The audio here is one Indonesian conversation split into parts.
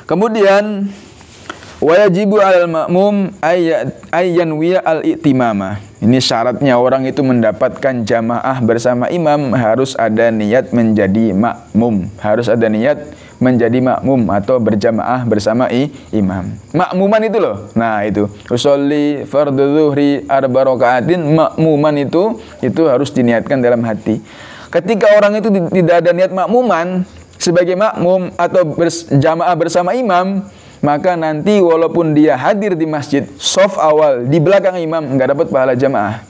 Kemudian wajibu 'alal ma'mum ayyanwiya al-i'timama. Ini syaratnya orang itu mendapatkan jamaah bersama imam harus ada niat menjadi makmum, harus ada niat menjadi makmum atau berjamaah bersama imam. Makmuman itu loh. Nah, itu usolli fardhu dzuhri arba rakaatin, makmuman itu harus diniatkan dalam hati. Ketika orang itu tidak ada niat makmuman sebagai makmum atau berjamaah bersama imam, maka nanti walaupun dia hadir di masjid, shaf awal di belakang imam, nggak dapat pahala jamaah.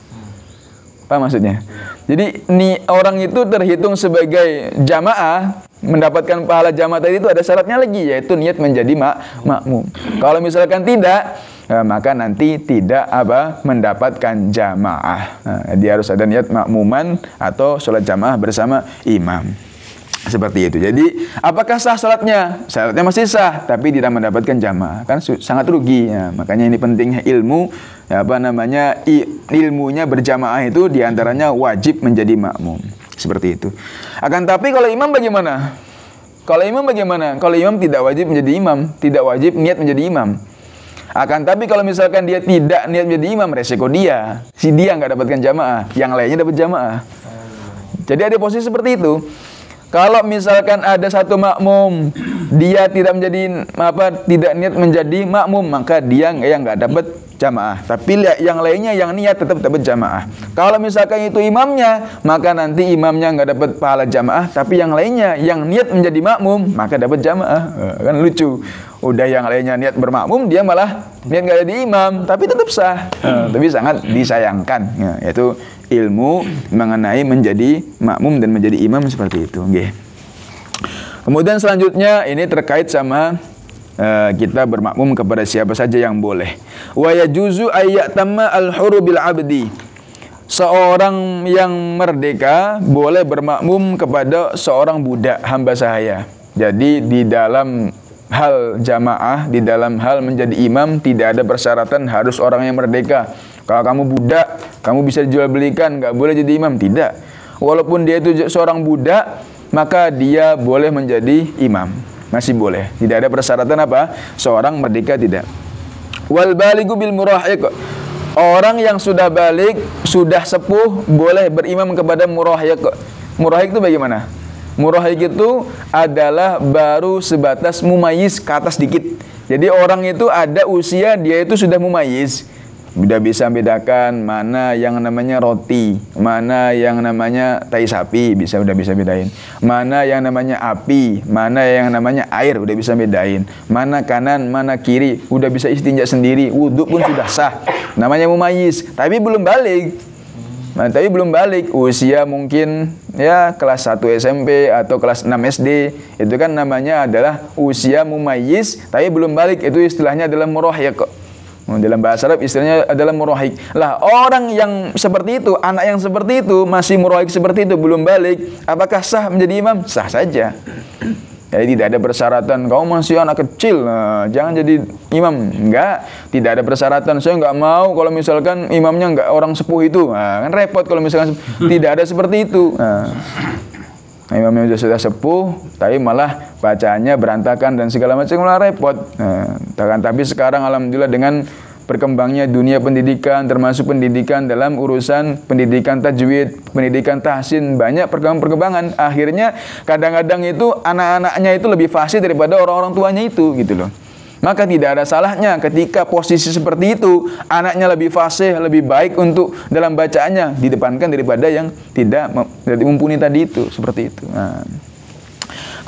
Apa maksudnya? Jadi orang itu terhitung sebagai jamaah, mendapatkan pahala jamaah tadi itu ada syaratnya lagi, yaitu niat menjadi makmum. Kalau misalkan tidak, maka nanti tidak mendapatkan jamaah. Dia harus ada niat makmuman atau sholat jamaah bersama imam. Seperti itu. Jadi, apakah sah salatnya? Salatnya masih sah, tapi tidak mendapatkan jamaah. Kan sangat rugi. Ya, makanya ini pentingnya ilmu, ilmunya berjamaah itu diantaranya wajib menjadi makmum. Seperti itu. Akan tapi kalau imam bagaimana? Kalau imam tidak wajib menjadi imam, tidak wajib niat menjadi imam. Akan tapi kalau misalkan dia tidak niat menjadi imam, resiko dia nggak dapatkan jamaah, yang lainnya dapat jamaah. Jadi ada posisi seperti itu. Kalau misalkan ada satu makmum, dia tidak niat menjadi makmum, maka dia yang nggak dapat jamaah. Tapi yang lainnya yang niat tetap dapat jamaah. Kalau misalkan itu imamnya, maka nanti imamnya nggak dapat pahala jamaah, tapi yang lainnya yang niat menjadi makmum, maka dapat jamaah. Kan lucu. Udah yang lainnya niat bermakmum, dia malah niat nggak jadi imam, tapi tetap sah. Tapi sangat disayangkan, yaitu ilmu mengenai menjadi makmum dan menjadi imam seperti itu. Okay. Kemudian selanjutnya ini terkait sama kita bermakmum kepada siapa saja yang boleh. Wa yajuzu ayyatamma al-huru bil abdi. Seorang yang merdeka boleh bermakmum kepada seorang budak, hamba sahaya. Jadi di dalam hal jamaah, di dalam hal menjadi imam tidak ada persyaratan harus orang yang merdeka. Kalau kamu budak, kamu bisa dijual belikan, nggak boleh jadi imam. Tidak. Walaupun dia itu seorang budak, maka dia boleh menjadi imam. Masih boleh. Tidak ada persyaratan seorang merdeka, tidak. Wal baligu bil murahiq. Orang yang sudah balik, sudah sepuh, boleh berimam kepada murahiq. Murahiq itu bagaimana? Murahiq itu adalah baru sebatas mumayyiz, ke atas dikit. Jadi orang itu ada usia, dia itu sudah mumayyiz. Sudah bisa bedakan mana yang namanya roti, mana yang namanya tai sapi, udah bisa bedain. Mana yang namanya api, mana yang namanya air, udah bisa bedain. Mana kanan, mana kiri, udah bisa istinja sendiri, wudu pun sudah sah. Namanya mumayyiz, tapi belum balik. Usia mungkin ya kelas 1 SMP atau kelas 6 SD. Itu kan namanya adalah usia mumayyiz, tapi belum balik. Itu istilahnya adalah murahiq. Dalam bahasa Arab istilahnya adalah murahiq. Lah, orang yang seperti itu, anak yang seperti itu, masih murahiq seperti itu, belum balik, apakah sah menjadi imam? Sah saja. Jadi tidak ada persyaratan, kamu masih anak kecil, jangan jadi imam. Enggak, tidak ada persyaratan. Saya enggak mau kalau misalkan imamnya enggak orang sepuh itu. Kan repot kalau misalkan tidak ada seperti itu. Imamnya sudah sepuh, tapi malah bacaannya berantakan dan segala macam, malah repot. Tapi sekarang alhamdulillah dengan berkembangnya dunia pendidikan, termasuk pendidikan dalam urusan pendidikan tajwid, pendidikan tahsin, banyak perkembangan. Akhirnya kadang-kadang itu anak-anaknya itu lebih fasih daripada orang-orang tuanya itu, gitu loh. Maka tidak ada salahnya ketika posisi seperti itu, anaknya lebih fasih, lebih baik untuk dalam bacaannya, didepankan daripada yang tidak mumpuni tadi itu, seperti itu.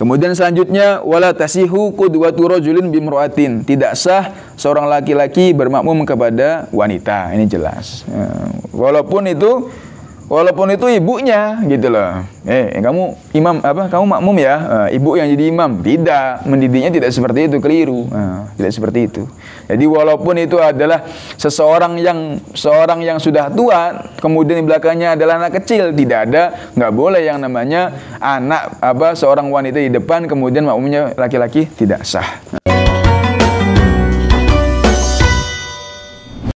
Kemudian selanjutnya, wala tasihu qudwatu rajulin bimra'atin. Tidak sah seorang laki-laki bermakmum kepada wanita. Ini jelas. Walaupun itu ibunya, gitu loh. Kamu imam kamu makmum ya, ibu yang jadi imam. Tidak, mendidiknya tidak seperti itu, keliru. Tidak seperti itu. Jadi walaupun itu adalah seorang yang sudah tua, kemudian di belakangnya adalah anak kecil, nggak boleh yang namanya anak seorang wanita di depan kemudian makmumnya laki-laki, tidak sah.